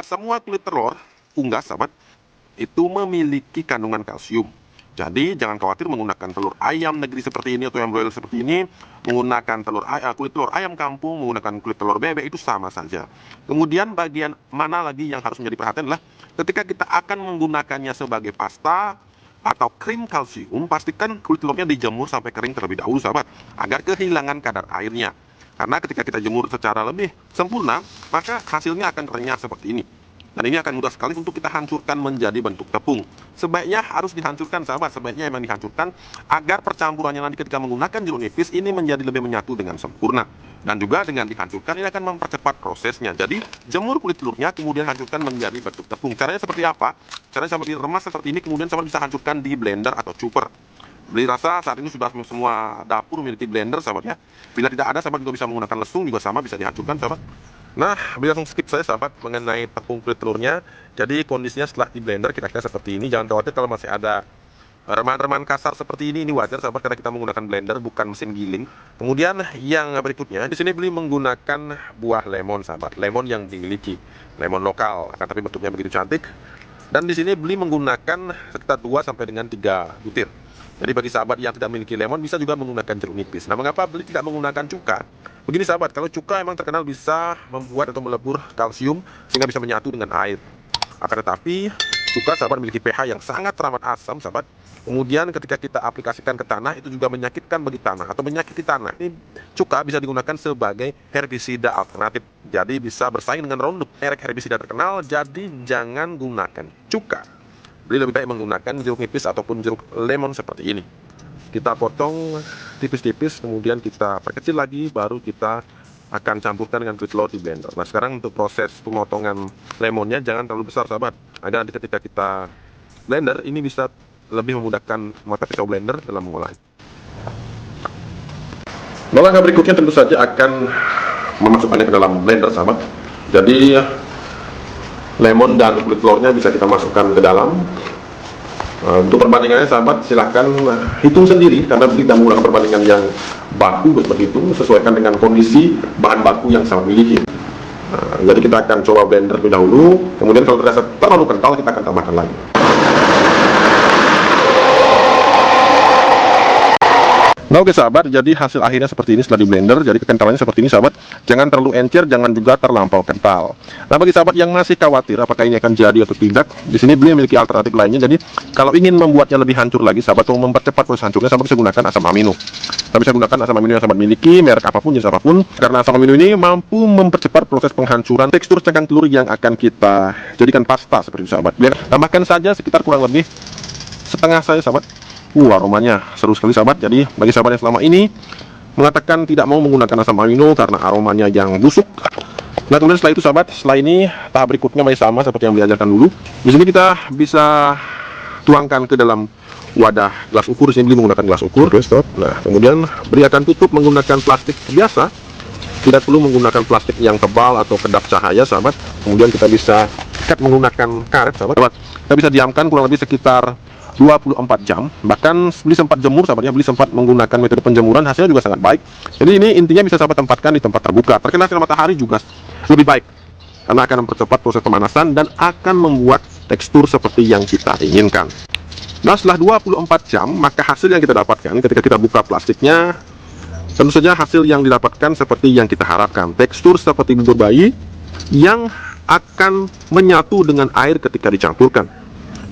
sahabat, semua kulit telur unggas sahabat itu memiliki kandungan kalsium. Jadi jangan khawatir menggunakan telur ayam negeri seperti ini atau yang broiler seperti ini, menggunakan kulit telur ayam kampung, menggunakan kulit telur bebek itu sama saja. Kemudian bagian mana lagi yang harus menjadi perhatian adalah ketika kita akan menggunakannya sebagai pasta atau krim kalsium, pastikan kulit telurnya dijemur sampai kering terlebih dahulu sahabat, agar kehilangan kadar airnya. Karena ketika kita jemur secara lebih sempurna, maka hasilnya akan renyah seperti ini. Dan ini akan mudah sekali untuk kita hancurkan menjadi bentuk tepung. Sebaiknya harus dihancurkan sahabat, sebaiknya memang dihancurkan agar percampurannya nanti ketika menggunakan jeruk nipis ini menjadi lebih menyatu dengan sempurna. Dan juga dengan dihancurkan ini akan mempercepat prosesnya. Jadi jemur kulit telurnya kemudian hancurkan menjadi bentuk tepung. Caranya seperti apa? Caranya sahabat diremas seperti ini, kemudian sahabat bisa hancurkan di blender atau chopper. Beli rasa saat ini sudah semua dapur memiliki blender sahabat ya. Bila tidak ada sahabat juga bisa menggunakan lesung, juga sama bisa dihancurkan sahabat. Nah, bila langsung skip saya sahabat mengenai tepung kulit telurnya. Jadi kondisinya setelah di blender kira-kira seperti ini. Jangan khawatir kalau masih ada remahan-remahan kasar seperti ini wajar sahabat, karena kita menggunakan blender bukan mesin giling. Kemudian yang berikutnya di sini beli menggunakan buah lemon sahabat, lemon yang dimiliki, lemon lokal, akan tapi bentuknya begitu cantik. Dan di sini beli menggunakan sekitar 2 sampai dengan 3 butir. Jadi bagi sahabat yang tidak memiliki lemon bisa juga menggunakan jeruk nipis. Nah, mengapa beli tidak menggunakan cuka? Begini sahabat, kalau cuka emang terkenal bisa membuat atau melebur kalsium sehingga bisa menyatu dengan air. Akan tetapi cuka sahabat memiliki pH yang sangat teramat asam sahabat. Kemudian ketika kita aplikasikan ke tanah itu juga menyakitkan bagi tanah atau menyakiti tanah. Ini cuka bisa digunakan sebagai herbisida alternatif. Jadi bisa bersaing dengan Roundup, merek herbisida terkenal. Jadi jangan gunakan cuka. Beli lebih baik menggunakan jeruk nipis ataupun jeruk lemon seperti ini. Kita potong tipis-tipis, kemudian kita perkecil lagi, baru kita akan campurkan dengan kulit telur di blender. Nah, sekarang untuk proses pemotongan lemonnya jangan terlalu besar sahabat, agar nanti ketika kita blender ini bisa lebih memudahkan mata pisau blender dalam mengolahnya. Langkah berikutnya tentu saja akan memasukkannya ke dalam blender sahabat. Jadi lemon dan kulit telurnya bisa kita masukkan ke dalam. Untuk perbandingannya sahabat silahkan hitung sendiri, karena kita menggunakan perbandingan yang baku begitu, sesuaikan dengan kondisi bahan baku yang sama miliki. Jadi kita akan coba blender terlebih dahulu, kemudian kalau terasa terlalu kental kita akan tambahkan lagi. Nah, oke sahabat, jadi hasil akhirnya seperti ini setelah di blender. Jadi kekentalannya seperti ini sahabat, jangan terlalu encer, jangan juga terlampau kental. Nah, bagi sahabat yang masih khawatir apakah ini akan jadi atau tidak, di sini beli memiliki alternatif lainnya. Jadi kalau ingin membuatnya lebih hancur lagi sahabat, atau mempercepat proses hancurnya, sahabat bisa gunakan asam amino. Sahabat bisa gunakan asam amino yang sahabat miliki, merek apapun, jenis apapun, karena asam amino ini mampu mempercepat proses penghancuran tekstur cangkang telur yang akan kita jadikan pasta seperti itu sahabat. Biar tambahkan saja sekitar kurang lebih setengah saja sahabat. Aromanya seru sekali sahabat. Jadi bagi sahabat yang selama ini mengatakan tidak mau menggunakan asam amino karena aromanya yang busuk, nah kemudian setelah itu sahabat, setelah ini tahap berikutnya masih sama seperti yang diajarkan dulu. Di sini kita bisa tuangkan ke dalam wadah gelas ukur. Di sini beli menggunakan gelas ukur. Nah, kemudian beri akan tutup menggunakan plastik biasa, tidak perlu menggunakan plastik yang tebal atau kedap cahaya sahabat. Kemudian kita bisa ikat menggunakan karet sahabat. Kita bisa diamkan kurang lebih sekitar 24 jam, bahkan beli sempat jemur sahabat ya, beli sempat menggunakan metode penjemuran, hasilnya juga sangat baik. Jadi ini intinya bisa sahabat tempatkan di tempat terbuka, terkena sinar matahari juga lebih baik, karena akan mempercepat proses pemanasan dan akan membuat tekstur seperti yang kita inginkan. Nah, setelah 24 jam maka hasil yang kita dapatkan ketika kita buka plastiknya, tentu saja hasil yang didapatkan seperti yang kita harapkan, tekstur seperti bubur bayi yang akan menyatu dengan air ketika dicampurkan.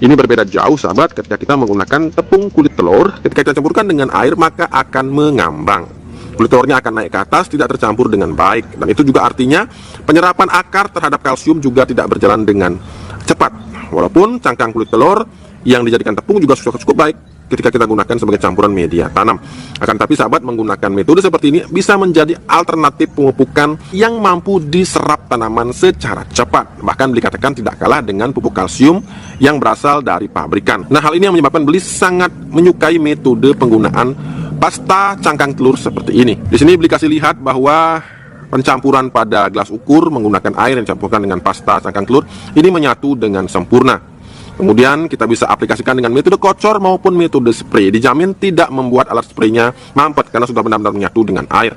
Ini berbeda jauh sahabat ketika kita menggunakan tepung kulit telur. Ketika kita campurkan dengan air maka akan mengambang. Kulit telurnya akan naik ke atas, tidak tercampur dengan baik. Dan itu juga artinya penyerapan akar terhadap kalsium juga tidak berjalan dengan cepat. Walaupun cangkang kulit telur yang dijadikan tepung juga sudah cukup baik ketika kita gunakan sebagai campuran media tanam. Akan tapi sahabat, menggunakan metode seperti ini bisa menjadi alternatif pemupukan yang mampu diserap tanaman secara cepat. Bahkan dikatakan tidak kalah dengan pupuk kalsium yang berasal dari pabrikan. Nah, hal ini yang menyebabkan beli sangat menyukai metode penggunaan pasta cangkang telur seperti ini. Di sini beli kasih lihat bahwa pencampuran pada gelas ukur menggunakan air yang dicampurkan dengan pasta cangkang telur ini menyatu dengan sempurna. Kemudian kita bisa aplikasikan dengan metode kocor maupun metode spray. Dijamin tidak membuat alat spraynya mampet karena sudah benar-benar menyatu dengan air.